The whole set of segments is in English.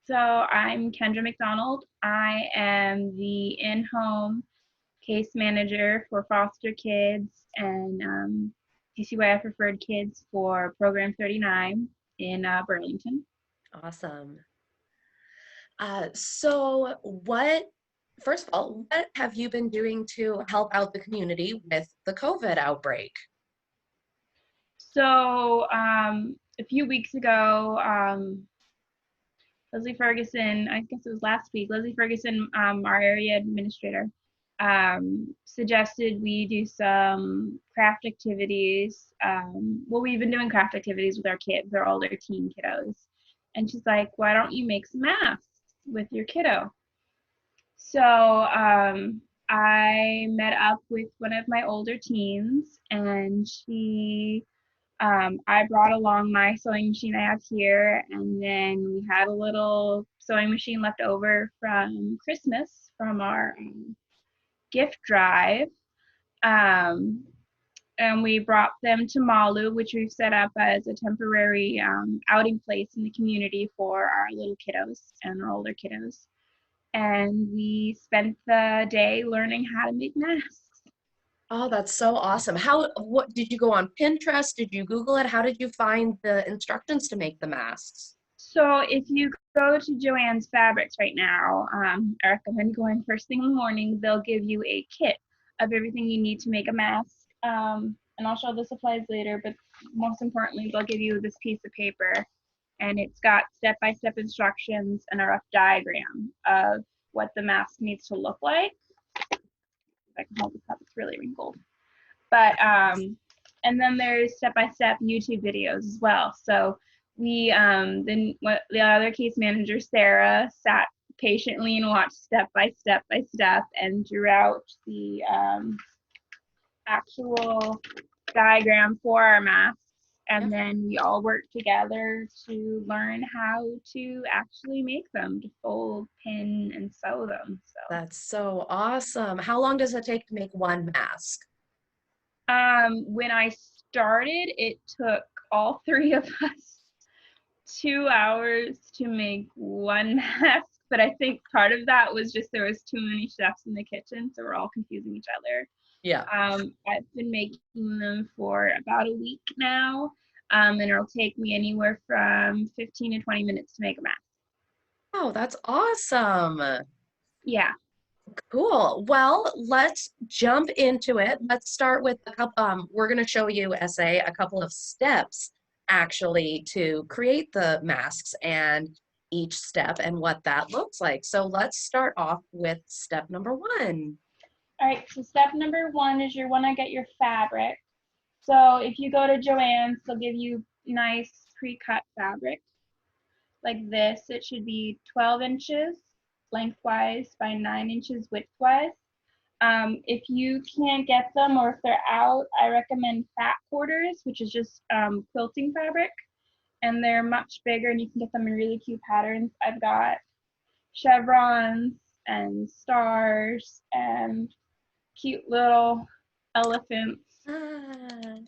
So I'm Kendra McDonald. I am the in-home case manager for foster kids and DCYF referred kids for Program 39 in Burlington. Awesome. First of all, what have you been doing to help out the community with the COVID outbreak? So a few weeks ago, Leslie Ferguson, I guess it was last week, Leslie Ferguson, our area administrator, suggested we do some craft activities. Well, we've been doing craft activities with our kids, they're older teen kiddos. And she's like, why don't you make some masks with your kiddo? So I met up with one of my older teens, and I brought along my sewing machine I have here, and then we had a little sewing machine left over from Christmas from our gift drive. Um, and we brought them to Malu, which we've set up as a temporary outing place in the community for our little kiddos and our older kiddos. And we spent the day learning how to make masks. Oh, that's so awesome. What did you go on Pinterest? Did you Google it? How did you find the instructions to make the masks? So if you go to Joann's Fabrics right now, I recommend going first thing in the morning. They'll give you a kit of everything you need to make a mask. And I'll show the supplies later, but most importantly, they'll give you this piece of paper, and it's got step-by-step instructions and a rough diagram of what the mask needs to look like. If I can hold this up, it's really wrinkled. But and then there's step-by-step YouTube videos as well. So the other case manager, Sarah, sat patiently and watched step by step by step and drew out the actual diagram for our masks. Yeah, And then we all worked together to learn how to actually make them, to fold, pin, and sew them. So that's so awesome. How long does it take to make one mask? when I started, it took all three of us 2 hours to make one mask, but I think part of that was just there was too many chefs in the kitchen, so we're all confusing each other. Yeah. I've been making them for about a week now, and it'll take me anywhere from 15 to 20 minutes to make a mask. Oh, that's awesome. Yeah. Cool. Well, let's jump into it. Let's start with a couple, we're going to show you, SA, a couple of steps actually to create the masks and each step and what that looks like. So let's start off with step number one. All right, so step number one is you want to get your fabric. So if you go to Joann's, they'll give you nice pre-cut fabric like this. It should be 12 inches lengthwise by 9 inches widthwise. If you can't get them or if they're out, I recommend fat quarters, which is just quilting fabric. And they're much bigger and you can get them in really cute patterns. I've got chevrons and stars and cute little elephants. Ah,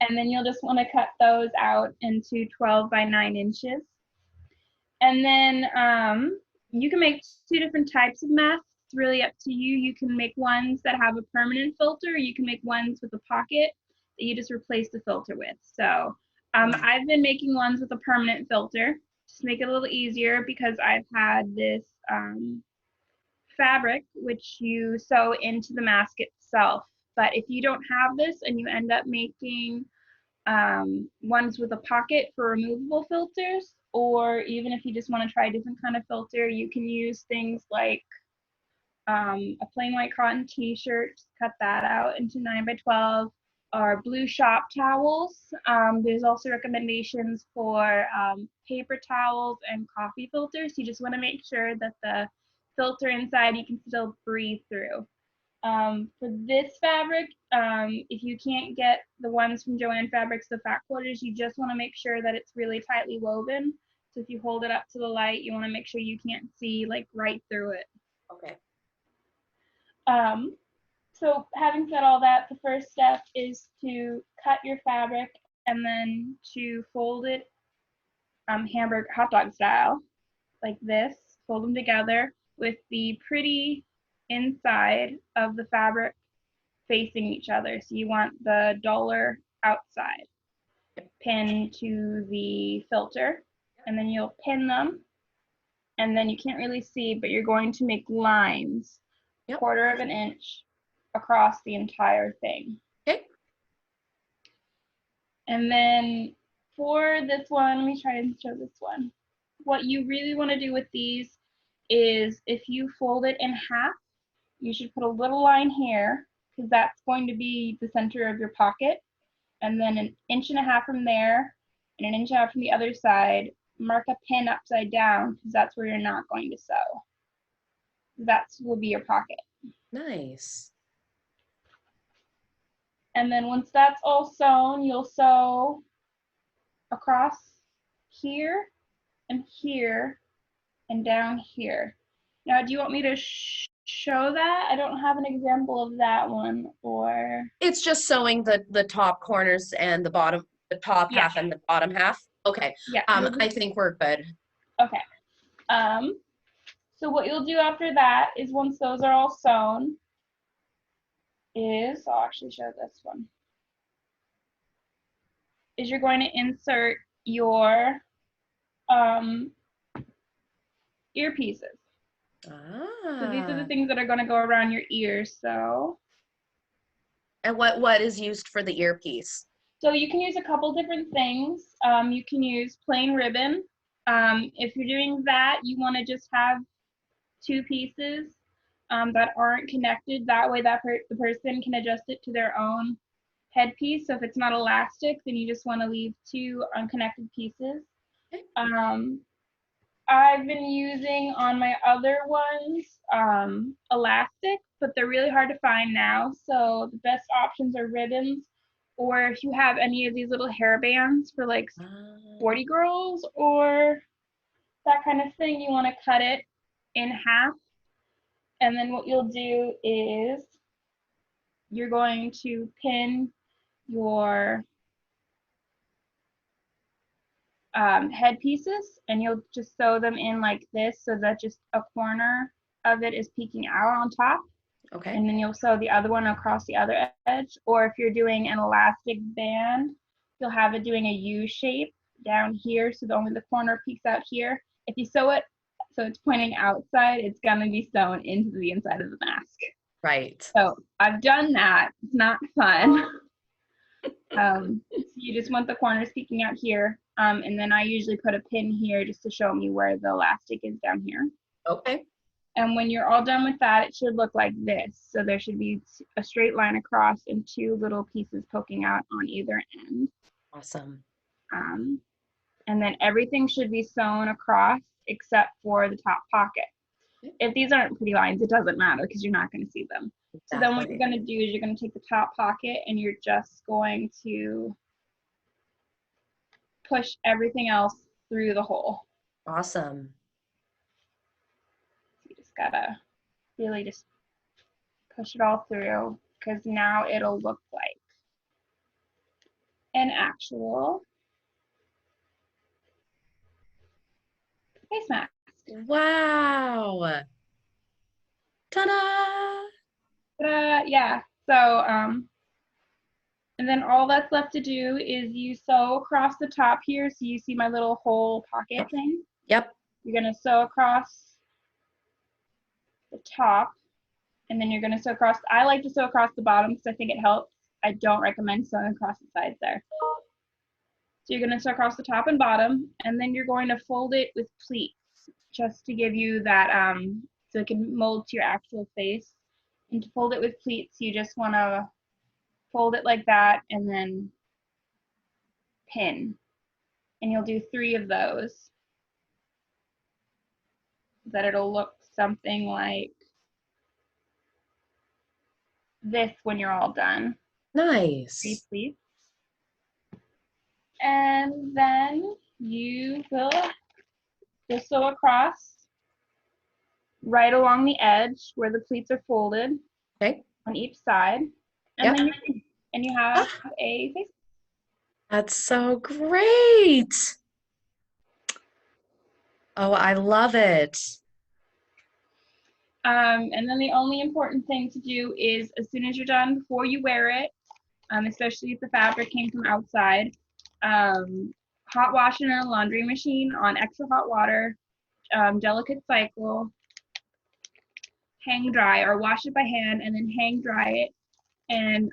And then you'll just want to cut those out into 12 by 9 inches. And then you can make two different types of masks. It's really up to you. You can make ones that have a permanent filter. You can make ones with a pocket that you just replace the filter with. So I've been making ones with a permanent filter just to make it a little easier because I've had this fabric which you sew into the mask itself. But if you don't have this and you end up making ones with a pocket for removable filters, or even if you just want to try a different kind of filter, you can use things like a plain white cotton t-shirt, cut that out into 9 by 12, or blue shop towels. There's also recommendations for paper towels and coffee filters. You just want to make sure that the filter inside you can still breathe through. For this fabric, if you can't get the ones from Joann Fabrics, the fat quarters, you just want to make sure that it's really tightly woven. So if you hold it up to the light, you want to make sure you can't see like right through it. okay. Um, so having said all that, the first step is to cut your fabric and then to fold it hamburger hot dog style, like this. fold them together with the pretty inside of the fabric facing each other. So you want the duller outside. Pin to the filter, and then you'll pin them, and then you can't really see, but you're going to make lines, Yep. 1/4 of an inch across the entire thing. Okay. And then for this one, let me try and show this one. What you really want to do with these is if you fold it in half, you should put a little line here because that's going to be the center of your pocket. And then 1.5 inches from there and 1.5 inches from the other side, mark a pin upside down because that's where you're not going to sew. That will be your pocket. Nice. And then once that's all sewn, you'll sew across here and here and down here. Now, do you want me to show that? I don't have an example of that one, or It's just sewing the top corners and the bottom, the top Yeah. half and the bottom half. Okay. yeah. I think we're good. Okay. So what you'll do after that is once those are all sewn is, I'll actually show this one, is you're going to insert your earpieces. So these are the things that are going to go around your ears. And what is used for the earpiece? So you can use a couple different things. You can use plain ribbon. If you're doing that, you want to just have 2 pieces that aren't connected. That way the person can adjust it to their own headpiece. So if it's not elastic, then you just want to leave 2 unconnected pieces. I've been using on my other ones elastic, but they're really hard to find now. So the best options are ribbons, or if you have any of these little hair bands for like sporty girls or that kind of thing, you want to cut it in half. And then what you'll do is you're going to pin your headpieces, and you'll just sew them in like this so that just a corner of it is peeking out on top. Okay. And then you'll sew the other one across the other edge. Or if you're doing an elastic band, you'll have it doing a U shape down here so only the corner peeks out here. If you sew it so it's pointing outside, it's going to be sewn into the inside of the mask. Right. So I've done that. It's not fun. You just want the corners peeking out here. And then I usually put a pin here just to show me where the elastic is down here. Okay. And when you're all done with that, it should look like this. So there should be a straight line across and 2 little pieces poking out on either end. Awesome. And then everything should be sewn across except for the top pocket. If these aren't pretty lines, it doesn't matter because you're not going to see them. Exactly. So then what you're going to do is you're going to take the top pocket and you're just going to push everything else through the hole. Awesome. You just gotta really just push it all through because now it'll look like an actual face mask. Wow. Ta-da! Ta-da! Yeah. So and then all that's left to do is you sew across the top here. So you see my little hole pocket thing? Yep. You're going to sew across the top, and then you're going to sew across. I like to sew across the bottom because I think it helps. I don't recommend sewing across the sides there. So you're going to sew across the top and bottom, and then you're going to fold it with pleats just to give you that, so it can mold to your actual face. And to fold it with pleats, you just want to fold it like that and then pin. And you'll do 3 of those so that it'll look something like this when you're all done. Nice. 3 pleats. And then you will just sew across right along the edge where the pleats are folded. Okay. On each side. And then you have a face. That's so great. Oh, I love it. And then the only important thing to do is as soon as you're done, before you wear it, especially if the fabric came from outside, hot wash it in a laundry machine on extra hot water, delicate cycle, hang dry, or wash it by hand and then hang dry it. And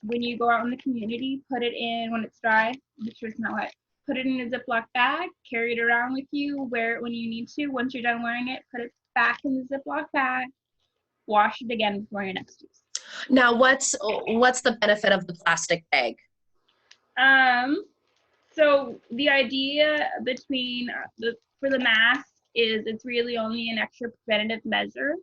when you go out in the community, put it in when it's dry, make sure it's not wet. Put it in a Ziploc bag, carry it around with you, wear it when you need to. Once you're done wearing it, put it back in the Ziploc bag, wash it again before your next use. Now, what's the benefit of the plastic bag? So the idea between for the mask is it's really only an extra preventative measure.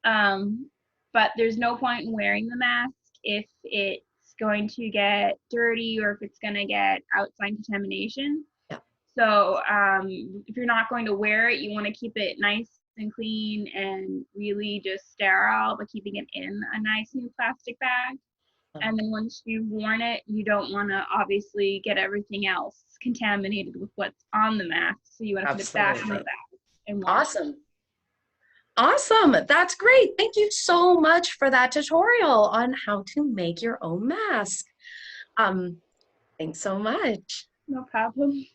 But there's no point in wearing the mask if it's going to get dirty or if it's going to get outside contamination. Yeah. So if you're not going to wear it, you want to keep it nice and clean and really just sterile, but keeping it in a nice new plastic bag. And then once you've worn it, you don't want to obviously get everything else contaminated with what's on the mask. So you want to put it back in the bag and wash it. Awesome. That's great. Thank you so much for that tutorial on how to make your own mask. Thanks so much. No problem.